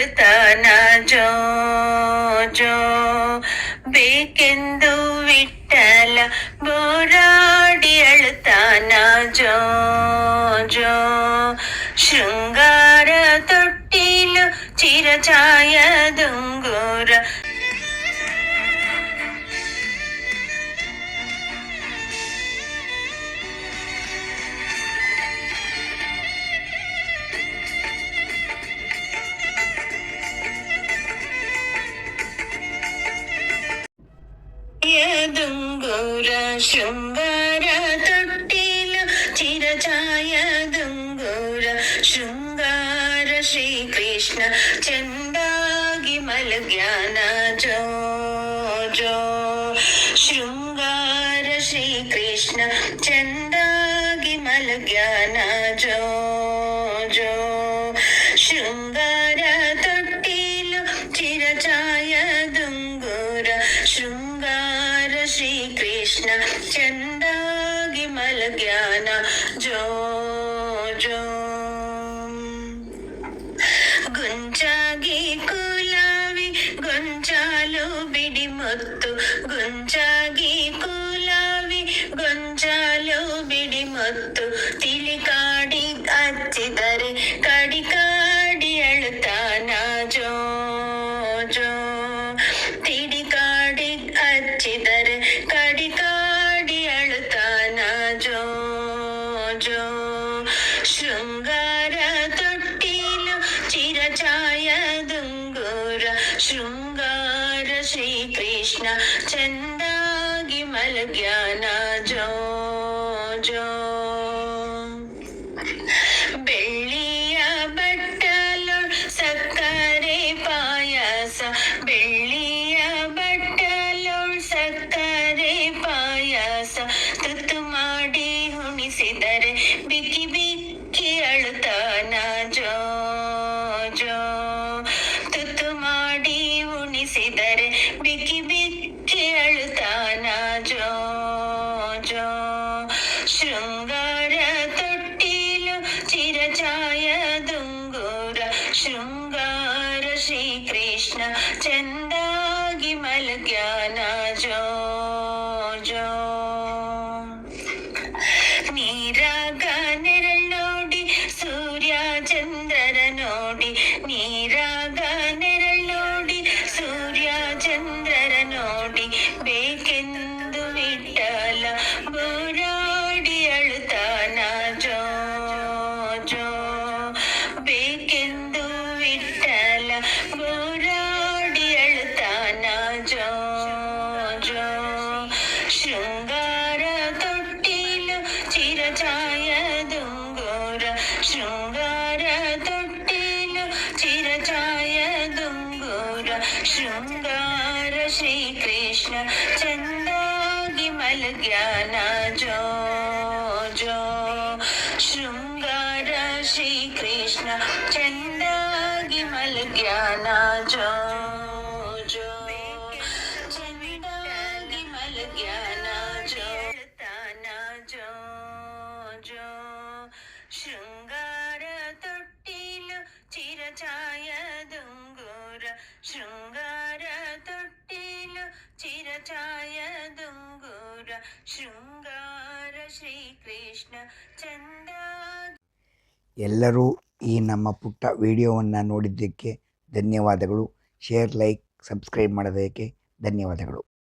ಅಳುತ್ತಾನ ಜೋ ಜೋ ಬೇಕೆಂದು ವಿಠಲ ಬೋರಾಡಿ ಅಳುತ್ತಾನ ಜೋ ಜೋ ಶೃಂಗಾರ ತೊಟ್ಟಿಲು ಚಿರಚಾಯ ದುಂಗುರ ದುಂಗುರ ಶೃಂಗಾರ ತೊಟ್ಟಿಲು ಚಿರಚಾಯ ದುಂಗುರ ಶೃಂಗಾರ ಶ್ರೀಕೃಷ್ಣ ಚಂದಾಗಿ ಮಲಗ್ಯಾನ ಜೋ ಜೋ ಶೃಂಗಾರ ಶ್ರೀಕೃಷ್ಣ ಚಂದಾಗಿ ಮಲಗ್ಯಾನ ಜೋ ಜೋ ಶೃಂಗಾರ ತೊಟ್ಟಿಲು ಚಿರಚಾಯ ದುಂಗುರ ಶೃಂಗಾರ ಶ್ರೀಕೃಷ್ಣ ಚಂದಾಗಿ ಮಲಗ್ಯಾನ ಜೋ ಜೋ ಗುಂಚಾಗಿ ಕುಲಾವಿ ಗೊಂಚಾಲು ಬಿಡಿ ಮುತ್ತು ಗುಂಚಾಗಿ ಕುಲಾವಿ ಗೊಂಚಾಲು ಬಿಡಿ ಮುತ್ತು ತಿಳಿ ಕಾಡಿ ಹಚ್ಚಿದರೆ ಕಾಡಿ ಕಾಡಿ ಅಳುತ್ತಾನ ಜೋ ಜೋ ತಿಳಿ ಕಾಡಿ ಹಚ್ಚಿದರೆ ಕಾಡಿ ಕಾಡಿ ಅಳುತ್ತಾನ ಜೋ ಜೋ ಶೃಂಗಾರ ತೊಟ್ಟಿಲು ಚಿರಚಾಯ ದುಂಗುರ ಶೃಂಗಾರ ಶ್ರೀಕೃಷ್ಣ ಚಂದಾಗಿ ಮಲಗ್ಯಾನ ಜೋ ಜೋ ಬೆಳ್ಳಿಯ ಬಟ್ಟಲೊಳ್ ಸಕ್ಕರೆ ಪಾಯಸ ಬೆಳ್ಳಿಯ ಬಟ್ಟಲೊಳ್ ಸಕ್ಕರೆ ಪಾಯಸ ತುತ್ತು ಮಾಡಿ ಉಣಿಸಿದರೆ ಬಿಕ್ಕಿ ಬಿಕ್ಕಿ ಅಳುತ್ತಾನ ಜೋ ಜೋ ತುತ್ತು ಮಾಡಿ ಉಣಿಸಿದರೆ ಬಿಕ್ಕಿ ಬಿಕ್ಕಿ ಅಳುತ್ತಾನ ಜೋ ಜೋ ಶೃಂಗಾರ ತೊಟ್ಟಿಲು ಚಿರಚಾಯ ದುಂಗುರ ಶೃಂಗಾರ ಶ್ರೀಕೃಷ್ಣ ಚಂದಾಗಿ ಮಲಗ್ಯಾನ ಜೋ ಜೋ ನೀರಾಗ ನೆರಳು ನೋಡಿ ಸೂರ್ಯ ಚಂದ್ರರ ನೋಡಿ ನೀರಾಗ ನೆರಳು ನೋಡಿ ಸೂರ್ಯ ಚಂದ್ರರ ನೋಡಿ ಬೇಕೆಂದು ವಿಠಲ ಬೋರಾಡಿ ಅಳುತ್ತಾನ ಜೋ ಜೋ ಬೇಕೆಂದು ವಿಠಲ ಬೋರಾಡಿ ಅಳುತ್ತಾನ ಜೋ ಜೋ ಶೃಂಗಾರ ತೊಟ್ಟಿಲು ಚಿರಚಾಯ ದುಂಗುರ ಶೃಂಗಾರ ತೊಟ್ಟಿಲು ಚಿರಚಾಯ ದುಂಗುರ ಶೃಂಗಾರ ಶ್ರೀಕೃಷ್ಣ ಚಂದಾಗಿ ಮಲಗ್ಯಾನ ಜೋ ಜೋ ಶೃಂಗಾರ ಶ್ರೀಕೃಷ್ಣ ಚಂದಾಗಿ ಮಲಗ್ಯಾನ ಜೋ ಜೋ ಚಂದಾಗಿ ಮಲಗ್ಯಾನ ಜೋ ತಾನ ಜೋ ಜೋ ಶೃಂಗಾರ ತೊಟ್ಟಿಲು ಚಿರಚಾಯ ದುಂಗುರ ಶೃಂಗಾರ ತೊಟ್ಟಿಲು ಚಿರಚಾಯ ದುಂಗುರ ಶೃಂಗಾರ ಶ್ರೀಕೃಷ್ಣ ಚಂದ. ಎಲ್ಲರೂ ಈ ನಮ್ಮ ಪುಟ್ಟ ವಿಡಿಯೋವನ್ನು ನೋಡಿದ್ದಕ್ಕೆ ಧನ್ಯವಾದಗಳು. ಶೇರ್, ಲೈಕ್, ಸಬ್ಸ್ಕ್ರೈಬ್ ಮಾಡೋದಕ್ಕೆ ಧನ್ಯವಾದಗಳು.